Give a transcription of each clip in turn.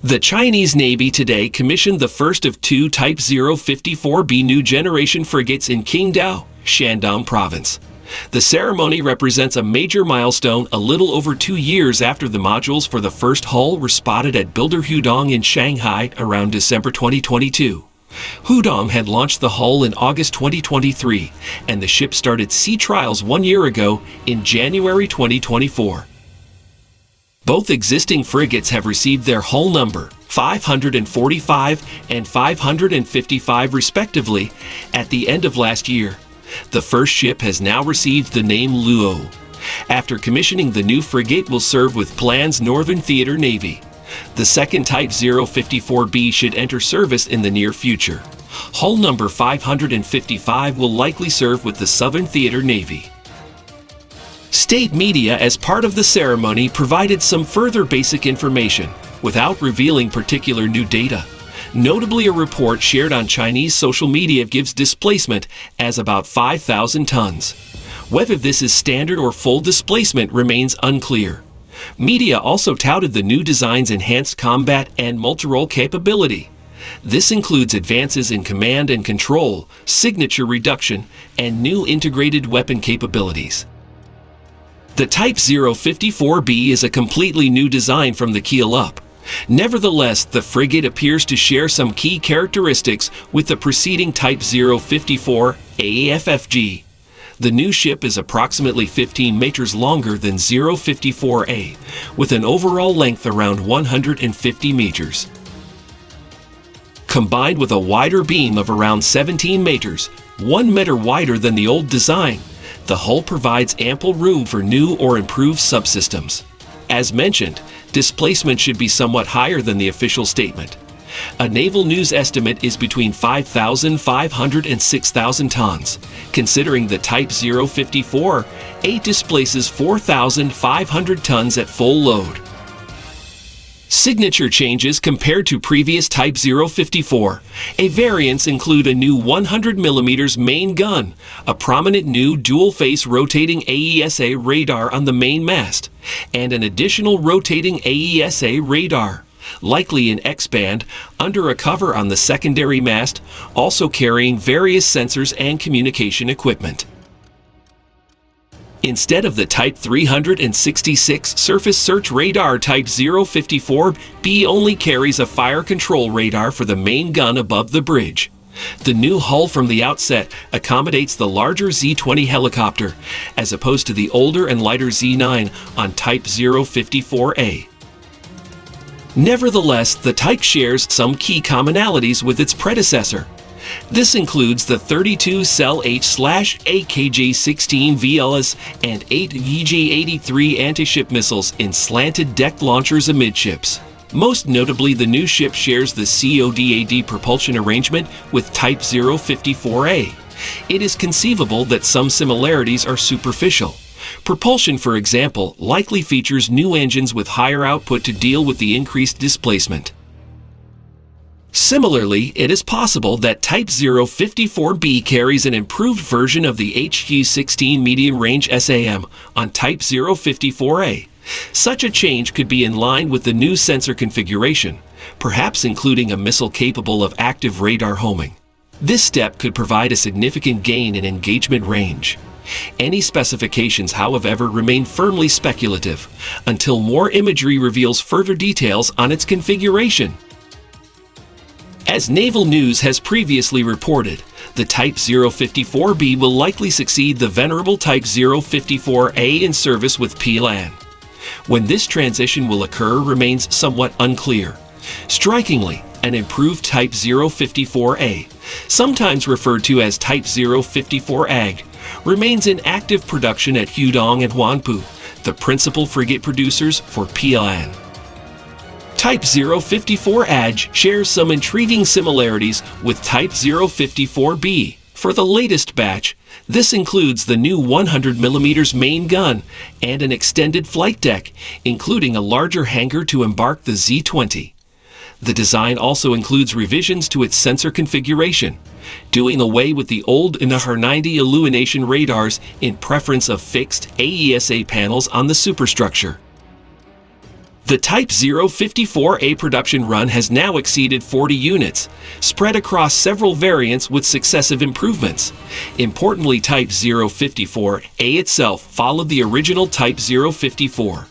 The Chinese Navy today commissioned the first of two Type 054B new generation frigates in Qingdao, Shandong Province. The ceremony represents a major milestone a little over 2 years after the modules for the first hull were spotted at builder Hudong in Shanghai around December 2022. Hudong had launched the hull in August 2023, and the ship started sea trials 1 year ago in January 2024. Both existing frigates have received their hull number, 545 and 555 respectively, at the end of last year. The first ship has now received the name Luohe. After commissioning, the new frigate will serve with Plan's Northern Theater Navy. The second Type 054B should enter service in the near future. Hull number 555 will likely serve with the Southern Theater Navy. State media, as part of the ceremony, provided some further basic information without revealing particular new data. Notably, a report shared on Chinese social media gives displacement as about 5,000 tons. Whether this is standard or full displacement remains unclear. Media also touted the new design's enhanced combat and multi-role capability. This includes advances in command and control, signature reduction, and new integrated weapon capabilities. The Type 054B is a completely new design from the keel up. Nevertheless, the frigate appears to share some key characteristics with the preceding Type 054 AFFG. The new ship is approximately 15 meters longer than 054A, with an overall length around 150 meters. Combined with a wider beam of around 17 meters, 1 meter wider than the old design, the hull provides ample room for new or improved subsystems. As mentioned, displacement should be somewhat higher than the official statement. A naval news estimate is between 5,500 and 6,000 tons. Considering the Type 054, it displaces 4,500 tons at full load. Signature changes compared to previous Type 054. A variants include a new 100mm main gun, a prominent new dual-face rotating AESA radar on the main mast, and an additional rotating AESA radar, likely in X-band, under a cover on the secondary mast, also carrying various sensors and communication equipment. Instead of the Type 366 surface search radar, Type 054B only carries a fire control radar for the main gun above the bridge. The new hull from the outset accommodates the larger Z-20 helicopter, as opposed to the older and lighter Z-9 on Type 054A. Nevertheless, the type shares some key commonalities with its predecessor. This includes the 32-cell H/AKJ-16 VLS and 8 VJ-83 anti-ship missiles in slanted deck launchers amidships. Most notably, the new ship shares the CODAD propulsion arrangement with Type 054A. It is conceivable that some similarities are superficial. Propulsion, for example, likely features new engines with higher output to deal with the increased displacement. Similarly, it is possible that Type 054B carries an improved version of the HG-16 medium-range SAM on Type 054A. Such a change could be in line with the new sensor configuration, perhaps including a missile capable of active radar homing. This step could provide a significant gain in engagement range. Any specifications, however, remain firmly speculative until more imagery reveals further details on its configuration. As Naval News has previously reported, the Type 054B will likely succeed the venerable Type 054A in service with Plan. When this transition will occur remains somewhat unclear. Strikingly, an improved Type 054A, sometimes referred to as Type 054AG, remains in active production at Hudong and Huanpu, the principal frigate producers for Plan. Type 054AG shares some intriguing similarities with Type 054B. For the latest batch, this includes the new 100mm main gun and an extended flight deck, including a larger hangar to embark the Z-20. The design also includes revisions to its sensor configuration, doing away with the old NHR 90 illumination radars in preference of fixed AESA panels on the superstructure. The Type 054A production run has now exceeded 40 units, spread across several variants with successive improvements. Importantly, Type 054A itself followed the original Type 054,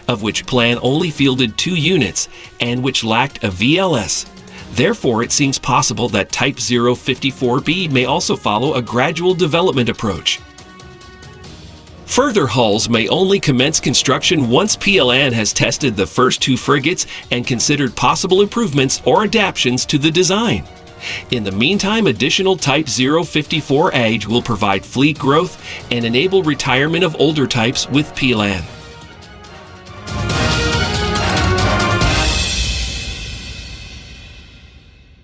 of which plan only fielded 2 units and which lacked a VLS. Therefore, it seems possible that Type 054B may also follow a gradual development approach. Further hulls may only commence construction once PLN has tested the first 2 frigates and considered possible improvements or adaptations to the design. In the meantime, additional Type 054A will provide fleet growth and enable retirement of older types with PLN.